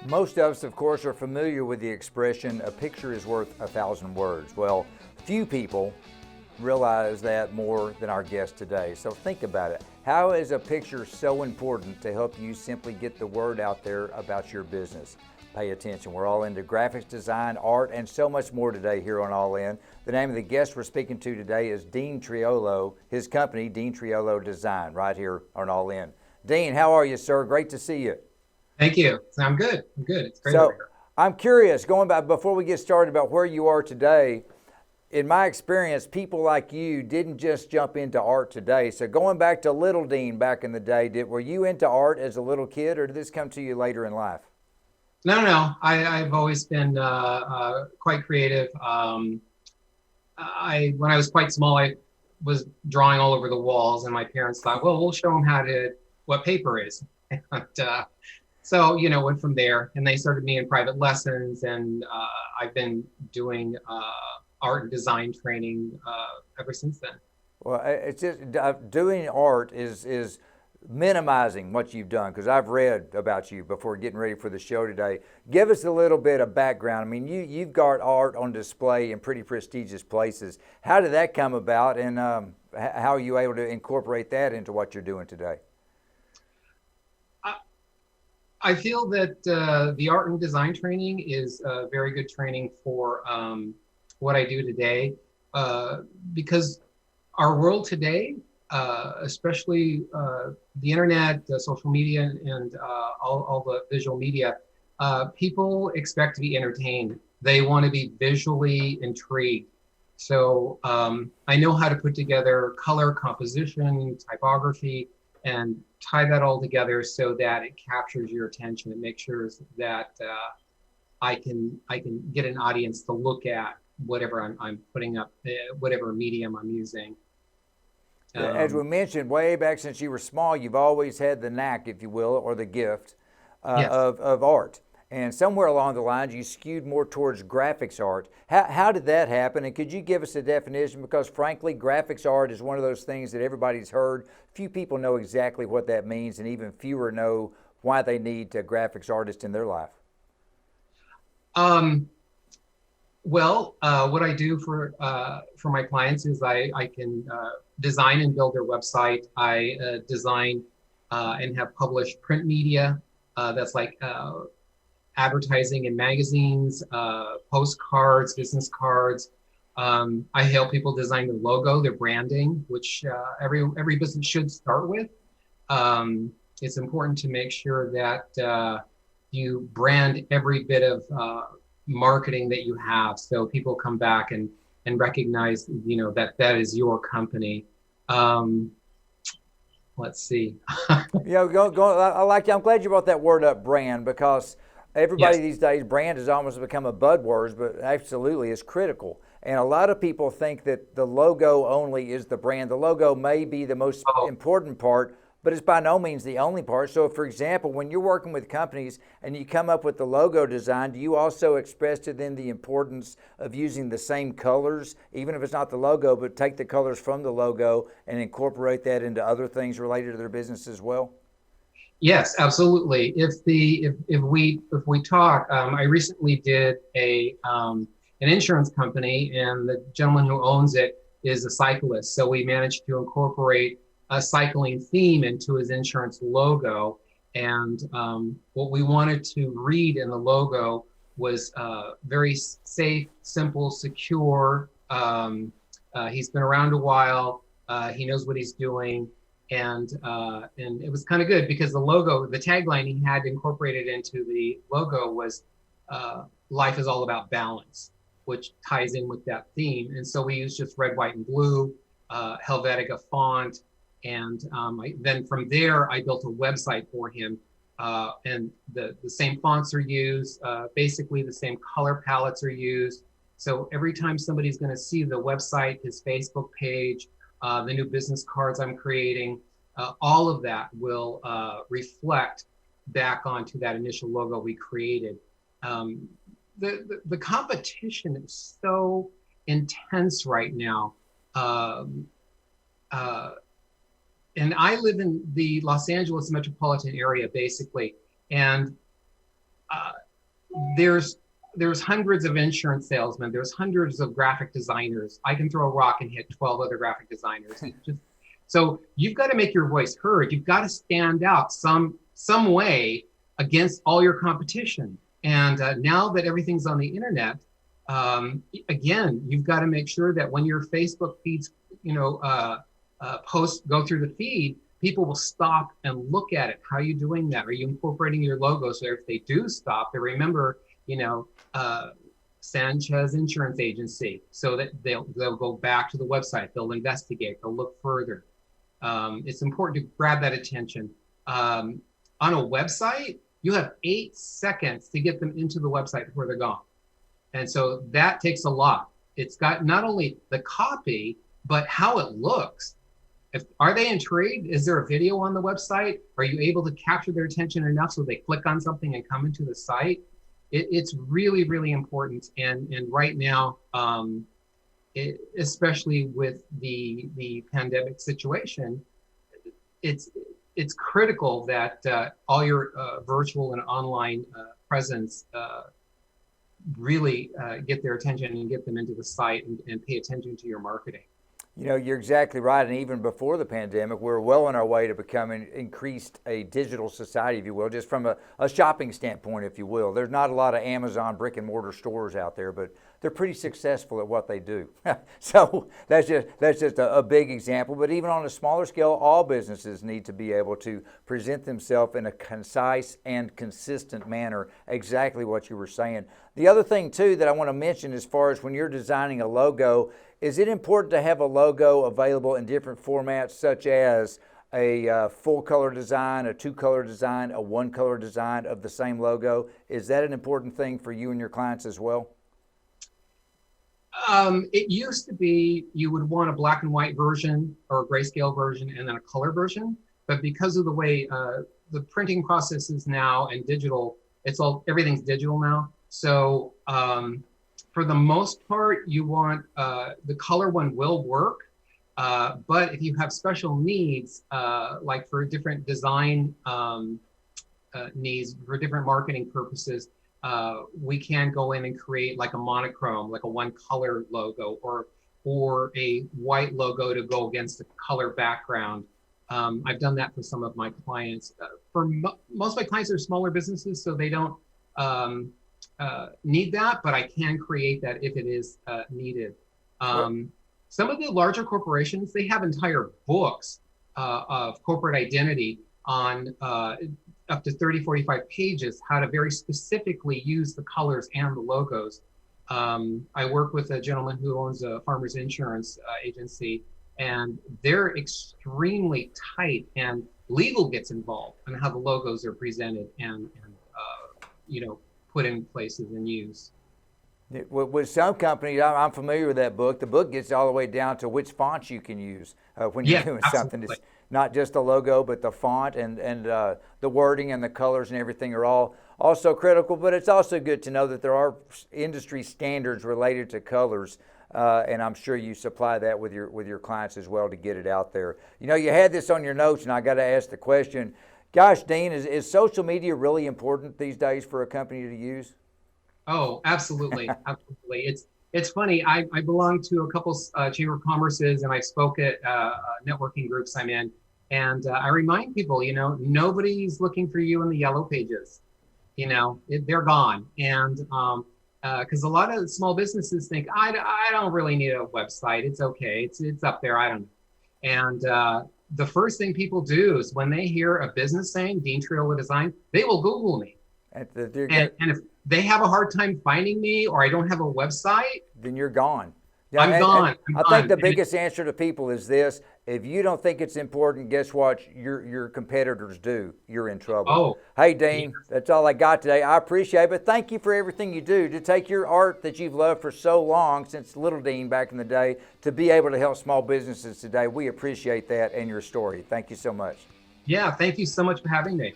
Most of us, of course, are familiar with the expression, a picture is worth 1,000 words. Well, few people realize that more than our guest today. So think about it. How is a picture so important to help you simply get the word out there about your business? Pay attention. We're all into graphics design, art, and so much more today here on All In. The name of the guest we're speaking to today is Dean Triolo, his company, Dean Triolo Design, right here on All In. Dean, how are you, sir? Great to see you. Thank you. I'm good. I'm good. It's great over So here. I'm curious, going back before we get started about where you are today. In my experience, people like you didn't just jump into art today. So going back to Little Dean back in the day, were you into art as a little kid, or did this come to you later in life? No. I've always been quite creative. When I was quite small, I was drawing all over the walls, and my parents thought, well, we'll show them what paper is. And went from there, and they started me in private lessons, and I've been doing art and design training ever since then. Well, it's just doing art is minimizing what you've done, because I've read about you before getting ready for the show today. Give us a little bit of background. I mean, you've got art on display in pretty prestigious places. How did that come about, and how are you able to incorporate that into what you're doing today? I feel that the art and design training is very good training for what I do today, because our world today, especially the internet, social media, and all the visual media, people expect to be entertained. They want to be visually intrigued. So I know how to put together color composition, typography, and tie that all together so that it captures your attention. It makes sure that I can get an audience to look at whatever I'm putting up, whatever medium I'm using. As we mentioned, way back since you were small, you've always had the knack, if you will, or the gift Yes. of art. And somewhere along the lines, you skewed more towards graphics art. How did that happen? And could you give us a definition? Because frankly, graphics art is one of those things that everybody's heard. Few people know exactly what that means, and even fewer know why they need a graphics artist in their life. What I do for my clients is I can design and build their website. I design and have published print media that's like advertising in magazines, postcards, business cards. I help people design their logo, their branding, which every business should start with. It's important to make sure that you brand every bit of marketing that you have, so people come back and recognize that is your company. Let's see. I'm glad you brought that word up, brand, because everybody Yes. these days, brand has almost become a buzzword, but absolutely is critical. And a lot of people think that the logo only is the brand. The logo may be the most Oh, important part, but it's by no means the only part. So, for example, when you're working with companies and you come up with the logo design, do you also express to them the importance of using the same colors, even if it's not the logo, but take the colors from the logo and incorporate that into other things related to their business as well? yes, absolutely. If we talk, I recently did an insurance company, and the gentleman who owns it is a cyclist. So we managed to incorporate a cycling theme into his insurance logo. And what we wanted to read in the logo was very safe, simple, secure. He's been around a while. He knows what he's doing. And it was kind of good because the tagline he had incorporated into the logo was "Life is all about balance," which ties in with that theme. And so we used just red, white, and blue, Helvetica font, and then from there I built a website for him, and the same fonts are used, basically the same color palettes are used. So every time somebody's going to see the website, his Facebook page, the new business cards I'm creating, all of that will reflect back onto that initial logo we created. The competition is so intense right now. And I live in the Los Angeles metropolitan area, basically. And there's hundreds of insurance salesmen. There's hundreds of graphic designers. I can throw a rock and hit 12 other graphic designers. So you've got to make your voice heard. You've got to stand out some way against all your competition. And now that everything's on the internet, again, you've got to make sure that when your Facebook feeds, posts go through the feed, people will stop and look at it. How are you doing that? Are you incorporating your logo? So if they do stop, they remember, Sanchez Insurance Agency, so that they'll go back to the website. They'll investigate. They'll look further. It's important to grab that attention. On a website, you have 8 seconds to get them into the website before they're gone. And so that takes a lot. It's got not only the copy, but how it looks. Are they intrigued? Is there a video on the website? Are you able to capture their attention enough so they click on something and come into the site? It's really, really important. And right now, especially with the pandemic situation, it's critical that all your virtual and online presence really get their attention and get them into the site and pay attention to your marketing. You're exactly right. And even before the pandemic, we're well on our way to becoming increased a digital society, if you will, just from a shopping standpoint, if you will. There's not a lot of Amazon brick and mortar stores out there, but they're pretty successful at what they do. So that's just a big example. But even on a smaller scale, all businesses need to be able to present themselves in a concise and consistent manner, exactly what you were saying. The other thing, too, that I want to mention as far as when you're designing a logo, is it important to have a logo available in different formats, such as a full color design, a 2-color design, a 1-color design of the same logo? Is that an important thing for you and your clients as well? It used to be you would want a black and white version or a grayscale version and then a color version. But because of the way the printing process is now and digital, everything's digital now. So for the most part, you want the color one will work. But if you have special needs, like for different design needs, for different marketing purposes, we can go in and create like a monochrome, like a 1-color logo, or a white logo to go against a color background. I've done that for some of my clients. Most of my clients are smaller businesses, so they don't need that, but I can create that if it is needed. Some of the larger corporations, they have entire books of corporate identity on up to 30, 45 pages, how to very specifically use the colors and the logos. I work with a gentleman who owns a farmer's insurance agency, and they're extremely tight, and legal gets involved in how the logos are presented and put in places and used. With some companies, I'm familiar with that book. The book gets all the way down to which fonts you can use when you're doing something. It's not just the logo, but the font and the wording and the colors and everything are all also critical. But it's also good to know that there are industry standards related to colors, and I'm sure you supply that with your clients as well to get it out there. You had this on your notes, and I got to ask the question. Gosh, Dean, is social media really important these days for a company to use? Oh, absolutely. Absolutely. It's funny. I belong to a couple chamber of commerces, and I spoke at networking groups I'm in. And I remind people, nobody's looking for you in the yellow pages. They're gone. And because a lot of small businesses think, I don't really need a website. It's okay. It's up there. I don't know. And the first thing people do is when they hear a business saying Dean Triolo Design, they will Google me. And if they have a hard time finding me, or I don't have a website, then you're gone. I'm gone. I think the biggest answer to people is this: if you don't think it's important, guess what? Your competitors do. You're in trouble. Oh, hey, Dean, that's all I got today. I appreciate it, but thank you for everything you do to take your art that you've loved for so long, since Little Dean back in the day, to be able to help small businesses today. We appreciate that and your story. Thank you so much. Yeah, thank you so much for having me.